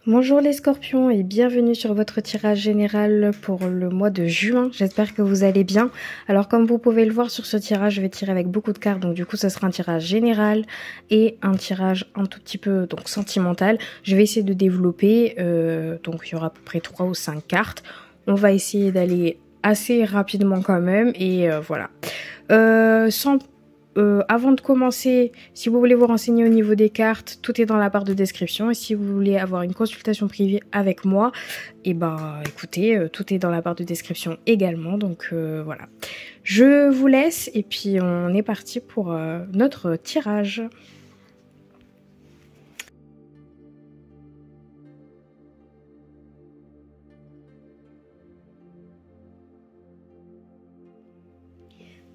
Bonjour les scorpions et bienvenue sur votre tirage général pour le mois de juin. J'espère que vous allez bien. Alors comme vous pouvez le voir sur ce tirage, je vais tirer avec beaucoup de cartes. Donc du coup ce sera un tirage général et un tirage un tout petit peu donc sentimental. Je vais essayer de développer, donc il y aura à peu près 3 ou 5 cartes. On va essayer d'aller assez rapidement quand même et voilà. Avant de commencer, si vous voulez vous renseigner au niveau des cartes, tout est dans la barre de description. Et si vous voulez avoir une consultation privée avec moi, et écoutez, tout est dans la barre de description également. Donc voilà. Je vous laisse et puis on est parti pour notre tirage.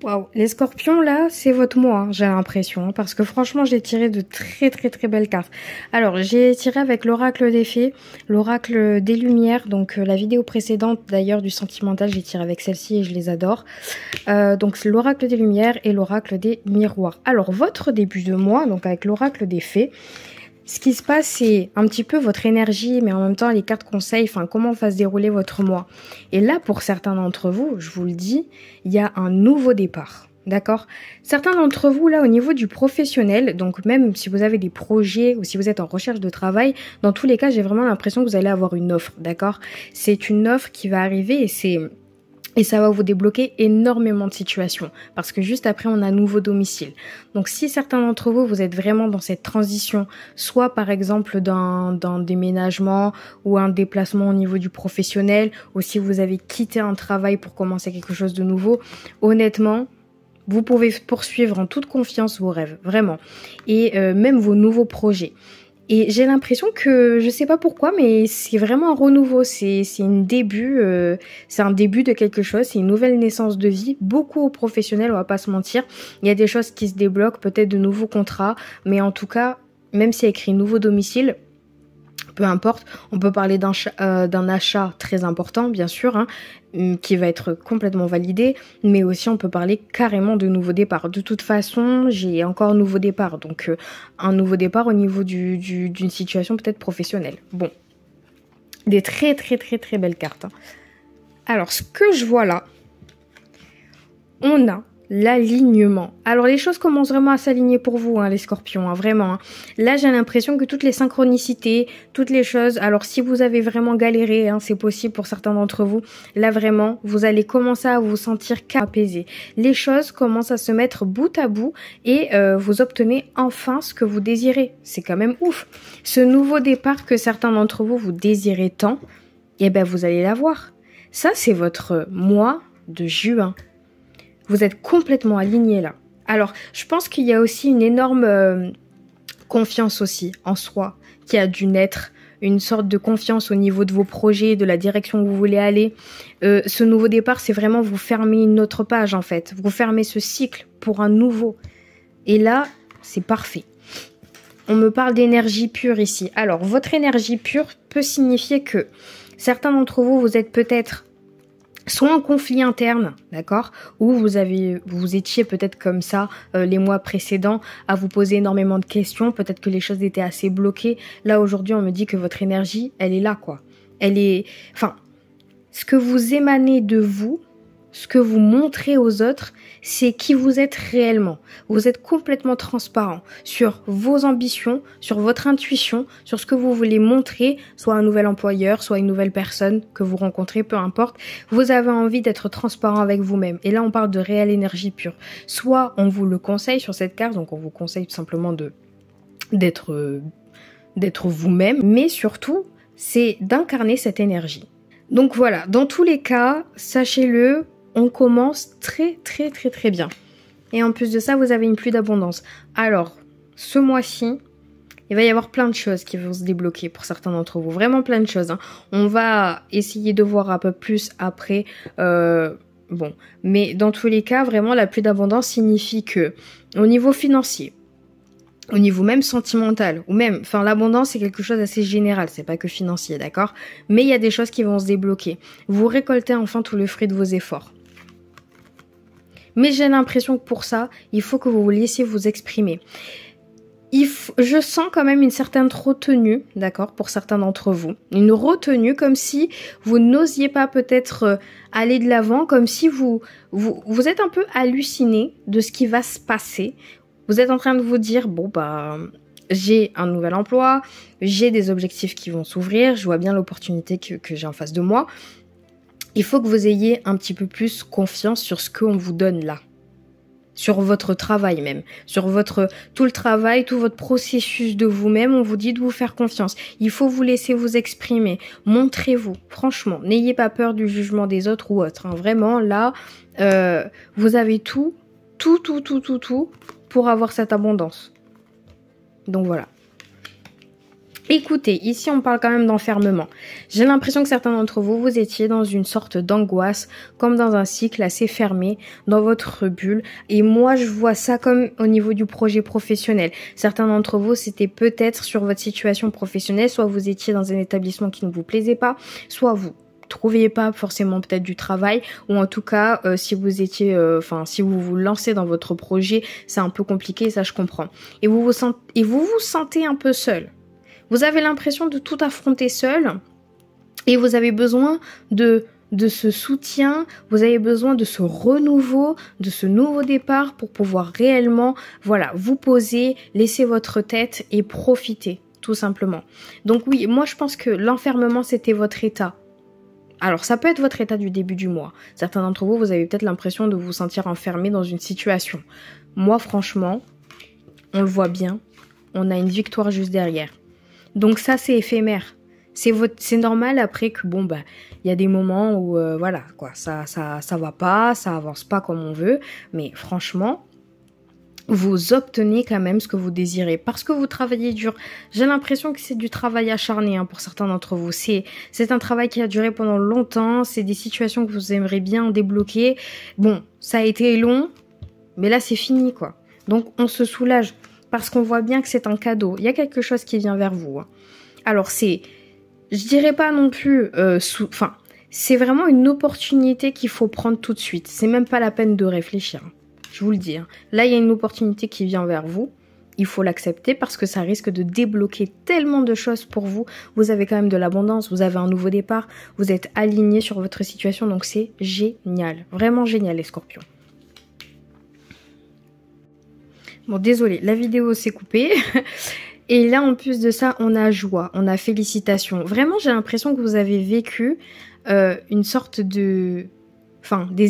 Waouh, les scorpions là, c'est votre mois, hein, j'ai l'impression, parce que franchement j'ai tiré de très belles cartes. Alors j'ai tiré avec l'oracle des fées, l'oracle des lumières, donc la vidéo précédente d'ailleurs du sentimental, j'ai tiré avec celle-ci et je les adore. Donc c'est l'oracle des lumières et l'oracle des miroirs. Alors votre début de mois, donc avec l'oracle des fées, ce qui se passe, c'est un petit peu votre énergie, mais en même temps les cartes conseils, enfin comment va se dérouler votre mois. Et là, pour certains d'entre vous, je vous le dis, il y a un nouveau départ. D'accord? Certains d'entre vous, là, au niveau du professionnel, donc même si vous avez des projets ou si vous êtes en recherche de travail, dans tous les cas, j'ai vraiment l'impression que vous allez avoir une offre. D'accord? C'est une offre qui va arriver et ça va vous débloquer énormément de situations parce que juste après, on a un nouveau domicile. Donc, si certains d'entre vous, vous êtes vraiment dans cette transition, soit par exemple d'un déménagement ou un déplacement au niveau du professionnel, ou si vous avez quitté un travail pour commencer quelque chose de nouveau, honnêtement, vous pouvez poursuivre en toute confiance vos rêves, vraiment. Et même vos nouveaux projets. Et j'ai l'impression que, je sais pas pourquoi, mais c'est vraiment un renouveau, c'est un début de quelque chose, c'est une nouvelle naissance de vie, beaucoup aux professionnels, on va pas se mentir. Il y a des choses qui se débloquent, peut-être de nouveaux contrats, mais en tout cas, même s'il y a écrit nouveau domicile, peu importe, on peut parler d'un achat très important, bien sûr, hein, qui va être complètement validé, mais aussi on peut parler carrément de nouveau départ. De toute façon, j'ai encore nouveau départ, donc un nouveau départ au niveau d'une situation peut-être professionnelle. Bon, des très belles cartes. Hein. Alors, ce que je vois là, on a l'alignement. Alors les choses commencent vraiment à s'aligner pour vous, hein, les scorpions, hein, vraiment. Hein. Là, j'ai l'impression que toutes les synchronicités, toutes les choses, alors si vous avez vraiment galéré, hein, c'est possible pour certains d'entre vous, là vraiment, vous allez commencer à vous sentir apaisé. Les choses commencent à se mettre bout à bout et vous obtenez enfin ce que vous désirez. C'est quand même ouf. Ce nouveau départ que certains d'entre vous, vous désirez tant, eh ben vous allez l'avoir. Ça, c'est votre mois de juin. Vous êtes complètement aligné là. Alors, je pense qu'il y a aussi une énorme confiance aussi en soi qui a dû naître, une sorte de confiance au niveau de vos projets, de la direction où vous voulez aller. Ce nouveau départ, c'est vraiment vous fermer une autre page en fait. Vous fermez ce cycle pour un nouveau. Et là, c'est parfait. On me parle d'énergie pure ici. Alors, votre énergie pure peut signifier que certains d'entre vous, vous êtes peut-être soit en conflit interne, d'accord, ou vous étiez peut-être comme ça les mois précédents à vous poser énormément de questions, peut-être que les choses étaient assez bloquées. Là aujourd'hui, on me dit que votre énergie, elle est là quoi. Ce que vous émanez de vous, ce que vous montrez aux autres, c'est qui vous êtes réellement. Vous êtes complètement transparent sur vos ambitions, sur votre intuition, sur ce que vous voulez montrer, soit un nouvel employeur, soit une nouvelle personne que vous rencontrez, peu importe. Vous avez envie d'être transparent avec vous-même. Et là, on parle de réelle énergie pure. Soit on vous le conseille sur cette carte, donc on vous conseille tout simplement d'être vous-même, mais surtout, c'est d'incarner cette énergie. Donc voilà, dans tous les cas, sachez-le, on commence très bien. Et en plus de ça, vous avez une pluie d'abondance. Alors, ce mois-ci, il va y avoir plein de choses qui vont se débloquer pour certains d'entre vous. Vraiment plein de choses. Hein. On va essayer de voir un peu plus après. Bon, mais dans tous les cas, vraiment, la pluie d'abondance signifie que au niveau financier, au niveau même sentimental, ou même, enfin l'abondance c'est quelque chose d'assez général, c'est pas que financier, d'accord? Mais il y a des choses qui vont se débloquer. Vous récoltez enfin tout le fruit de vos efforts. Mais j'ai l'impression que pour ça, il faut que vous vous laissiez vous exprimer. Je sens quand même une certaine retenue, d'accord, pour certains d'entre vous. Une retenue comme si vous n'osiez pas peut-être aller de l'avant, comme si vous êtes un peu halluciné de ce qui va se passer. Vous êtes en train de vous dire, bon bah, j'ai un nouvel emploi, j'ai des objectifs qui vont s'ouvrir, je vois bien l'opportunité que j'ai en face de moi. Il faut que vous ayez un petit peu plus confiance sur ce qu'on vous donne là. Sur votre travail même, sur tout le travail, tout votre processus de vous-même, on vous dit de vous faire confiance. Il faut vous laisser vous exprimer, montrez-vous, franchement, n'ayez pas peur du jugement des autres ou autres. Hein. Vraiment, là, vous avez tout pour avoir cette abondance. Donc voilà. Écoutez, ici on parle quand même d'enfermement. J'ai l'impression que certains d'entre vous, vous étiez dans une sorte d'angoisse, comme dans un cycle assez fermé, dans votre bulle. Et moi, je vois ça comme au niveau du projet professionnel. Certains d'entre vous, c'était peut-être sur votre situation professionnelle, soit vous étiez dans un établissement qui ne vous plaisait pas, soit vous trouviez pas forcément peut-être du travail, ou en tout cas si vous étiez si vous vous lancez dans votre projet, c'est un peu compliqué, ça je comprends. Et vous vous sentez un peu seul. Vous avez l'impression de tout affronter seul et vous avez besoin de ce soutien, vous avez besoin de ce renouveau, de ce nouveau départ pour pouvoir réellement, voilà, vous poser, laisser votre tête et profiter, tout simplement. Donc oui, moi je pense que l'enfermement c'était votre état. Alors ça peut être votre état du début du mois. Certains d'entre vous, vous avez peut-être l'impression de vous sentir enfermé dans une situation. Moi franchement, on le voit bien, on a une victoire juste derrière. Donc ça, c'est éphémère. C'est normal après que, bon, bah, il y a des moments où, voilà, quoi, ça va pas, ça avance pas comme on veut. Mais franchement, vous obtenez quand même ce que vous désirez parce que vous travaillez dur. J'ai l'impression que c'est du travail acharné, hein, pour certains d'entre vous. C'est un travail qui a duré pendant longtemps. C'est des situations que vous aimeriez bien débloquer. Bon, ça a été long, mais là, c'est fini, quoi. Donc, on se soulage. Parce qu'on voit bien que c'est un cadeau. Il y a quelque chose qui vient vers vous. Hein. Alors je dirais pas non plus, c'est vraiment une opportunité qu'il faut prendre tout de suite. C'est même pas la peine de réfléchir. Hein. Je vous le dis. Hein. Là, il y a une opportunité qui vient vers vous. Il faut l'accepter parce que ça risque de débloquer tellement de choses pour vous. Vous avez quand même de l'abondance, vous avez un nouveau départ, vous êtes aligné sur votre situation. Donc c'est génial. Vraiment génial, les scorpions. Bon, désolé, la vidéo s'est coupée. Et là, en plus de ça, on a joie, on a félicitations. Vraiment, j'ai l'impression que vous avez vécu une sorte des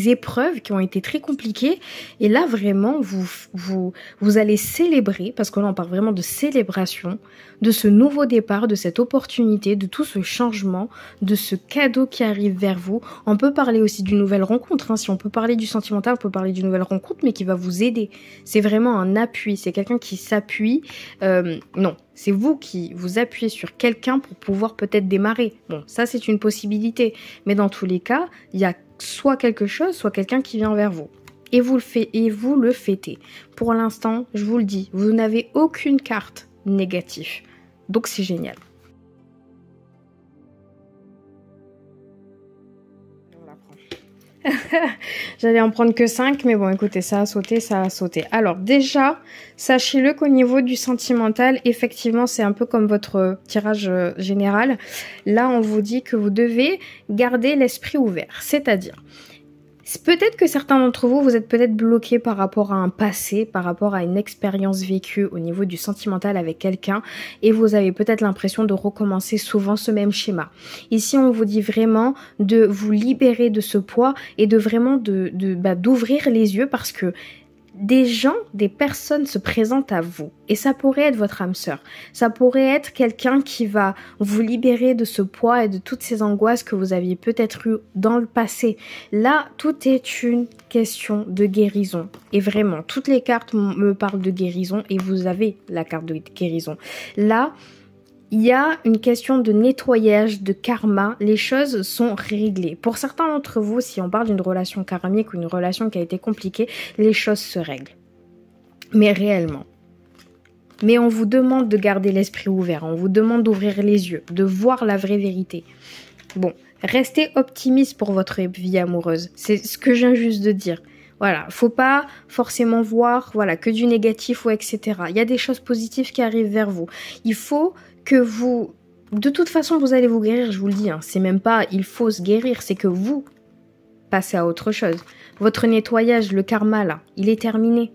épreuves qui ont été très compliquées. Et là, vraiment, vous allez célébrer, parce que là, on parle vraiment de célébration, de ce nouveau départ, de cette opportunité, de tout ce changement, de ce cadeau qui arrive vers vous. On peut parler aussi d'une nouvelle rencontre. Hein. Si on peut parler du sentimental, on peut parler d'une nouvelle rencontre, mais qui va vous aider. C'est vraiment un appui. C'est quelqu'un qui s'appuie. Non, c'est vous qui vous appuyez sur quelqu'un pour pouvoir peut-être démarrer. Bon, ça, c'est une possibilité. Mais dans tous les cas, il y a soit quelque chose, soit quelqu'un qui vient vers vous. Et vous le fêtez. Pour l'instant, je vous le dis, vous n'avez aucune carte négative. Donc c'est génial. J'allais en prendre que 5, mais bon, écoutez, ça a sauté, ça a sauté. Alors déjà, sachez-le qu'au niveau du sentimental, effectivement, c'est un peu comme votre tirage général. Là, on vous dit que vous devez garder l'esprit ouvert, c'est-à-dire... Peut-être que certains d'entre vous, vous êtes peut-être bloqués par rapport à un passé, par rapport à une expérience vécue au niveau du sentimental avec quelqu'un et vous avez peut-être l'impression de recommencer souvent ce même schéma. Ici, on vous dit vraiment de vous libérer de ce poids et de vraiment d'ouvrir les yeux parce que des personnes se présentent à vous et ça pourrait être votre âme sœur. Ça pourrait être quelqu'un qui va vous libérer de ce poids et de toutes ces angoisses que vous aviez peut-être eues dans le passé. Là, tout est une question de guérison. Et vraiment, toutes les cartes me parlent de guérison et vous avez la carte de guérison. Là, il y a une question de nettoyage, de karma. Les choses sont réglées. Pour certains d'entre vous, si on parle d'une relation karmique ou une relation qui a été compliquée, les choses se règlent. Mais réellement. Mais on vous demande de garder l'esprit ouvert. On vous demande d'ouvrir les yeux, de voir la vraie vérité. Bon, restez optimiste pour votre vie amoureuse. C'est ce que je viens juste de dire. Voilà, faut pas forcément voir voilà que du négatif ou etc. Il y a des choses positives qui arrivent vers vous. Il faut que vous... De toute façon, vous allez vous guérir, je vous le dis. Hein. C'est même pas il faut se guérir, c'est que vous passez à autre chose. Votre nettoyage, le karma là, il est terminé.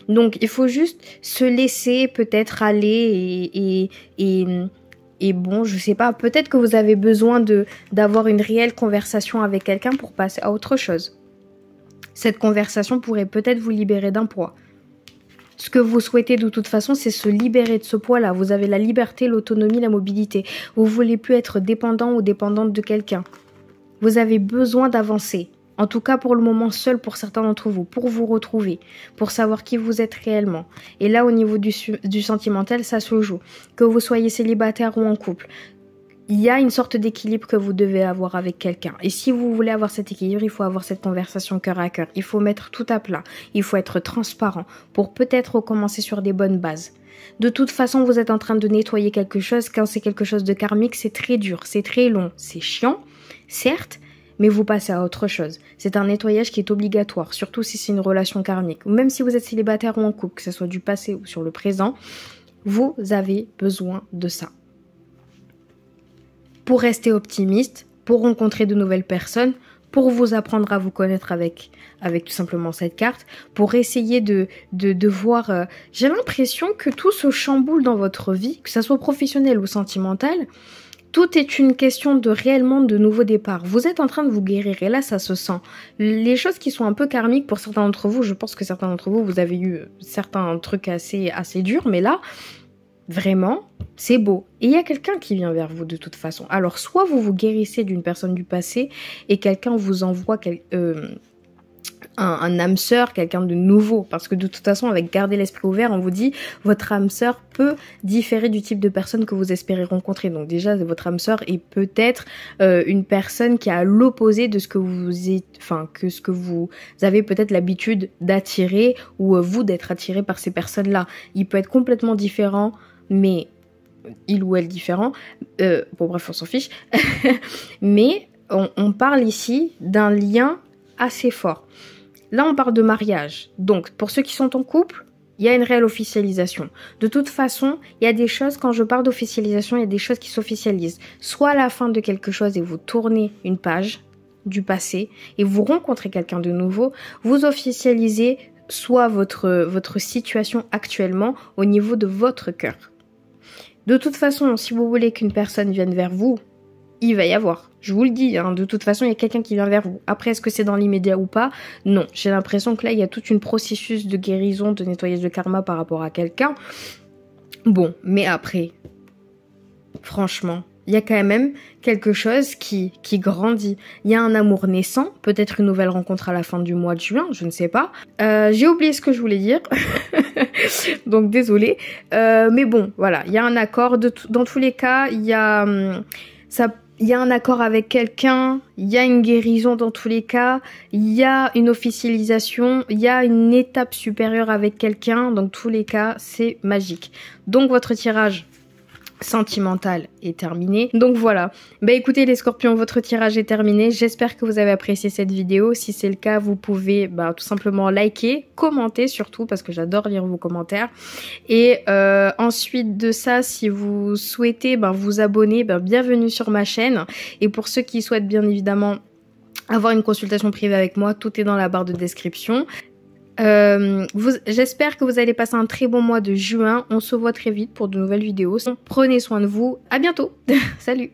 Donc, il faut juste se laisser peut-être aller et bon, je sais pas, peut-être que vous avez besoin d'avoir une réelle conversation avec quelqu'un pour passer à autre chose. Cette conversation pourrait peut-être vous libérer d'un poids. Ce que vous souhaitez de toute façon, c'est se libérer de ce poids-là. Vous avez la liberté, l'autonomie, la mobilité. Vous voulez plus être dépendant ou dépendante de quelqu'un. Vous avez besoin d'avancer. En tout cas, pour le moment, seul pour certains d'entre vous, pour vous retrouver, pour savoir qui vous êtes réellement. Et là, au niveau du sentimental, ça se joue. Que vous soyez célibataire ou en couple, il y a une sorte d'équilibre que vous devez avoir avec quelqu'un. Et si vous voulez avoir cet équilibre, il faut avoir cette conversation cœur à cœur. Il faut mettre tout à plat. Il faut être transparent pour peut-être recommencer sur des bonnes bases. De toute façon, vous êtes en train de nettoyer quelque chose. Quand c'est quelque chose de karmique, c'est très dur, c'est très long, c'est chiant, certes, mais vous passez à autre chose. C'est un nettoyage qui est obligatoire, surtout si c'est une relation karmique. Ou même si vous êtes célibataire ou en couple, que ce soit du passé ou sur le présent, vous avez besoin de ça. Pour rester optimiste, pour rencontrer de nouvelles personnes, pour vous apprendre à vous connaître avec tout simplement cette carte, pour essayer de voir... J'ai l'impression que tout se chamboule dans votre vie, que ça soit professionnel ou sentimental. Tout est une question de réellement de nouveaux départs. Vous êtes en train de vous guérir et là, ça se sent. Les choses qui sont un peu karmiques pour certains d'entre vous, je pense que certains d'entre vous, vous avez eu certains trucs assez durs, mais là, vraiment, c'est beau. Et il y a quelqu'un qui vient vers vous de toute façon. Alors, soit vous vous guérissez d'une personne du passé et quelqu'un vous envoie un âme sœur, quelqu'un de nouveau, parce que de toute façon, avec garder l'esprit ouvert, on vous dit, votre âme sœur peut différer du type de personne que vous espérez rencontrer. Donc déjà, votre âme sœur est peut-être une personne qui est à l'opposé de ce que vous êtes, enfin, que ce que vous avez peut-être l'habitude d'attirer ou vous d'être attiré par ces personnes-là. Il peut être complètement différent, mais il ou elle différent. Bon bref, on s'en fiche. Mais on parle ici d'un lien assez fort. Là, on parle de mariage. Donc, pour ceux qui sont en couple, il y a une réelle officialisation. De toute façon, il y a des choses, quand je parle d'officialisation, il y a des choses qui s'officialisent. Soit à la fin de quelque chose et vous tournez une page du passé et vous rencontrez quelqu'un de nouveau, vous officialisez soit votre situation actuellement au niveau de votre cœur. De toute façon, si vous voulez qu'une personne vienne vers vous, il va y avoir. Je vous le dis, hein, de toute façon, il y a quelqu'un qui vient vers vous. Après, est-ce que c'est dans l'immédiat ou pas? Non. J'ai l'impression que là, il y a tout un processus de guérison, de nettoyage de karma par rapport à quelqu'un. Bon, mais après, franchement, il y a quand même quelque chose qui grandit. Il y a un amour naissant, peut-être une nouvelle rencontre à la fin du mois de juin, je ne sais pas. J'ai oublié ce que je voulais dire, donc désolée. Mais bon, voilà, il y a un accord. Dans tous les cas, il y a un accord avec quelqu'un, il y a une guérison dans tous les cas, il y a une officialisation, il y a une étape supérieure avec quelqu'un, dans tous les cas, c'est magique. Donc votre tirage sentimental est terminé. Donc voilà. Bah écoutez les scorpions, votre tirage est terminé. J'espère que vous avez apprécié cette vidéo. Si c'est le cas, vous pouvez tout simplement liker, commenter surtout parce que j'adore lire vos commentaires. Et ensuite de ça, si vous souhaitez vous abonner, bienvenue sur ma chaîne. Et pour ceux qui souhaitent bien évidemment avoir une consultation privée avec moi, tout est dans la barre de description. J'espère que vous allez passer un très bon mois de juin. On se voit très vite pour de nouvelles vidéos. Prenez soin de vous. À bientôt. Salut.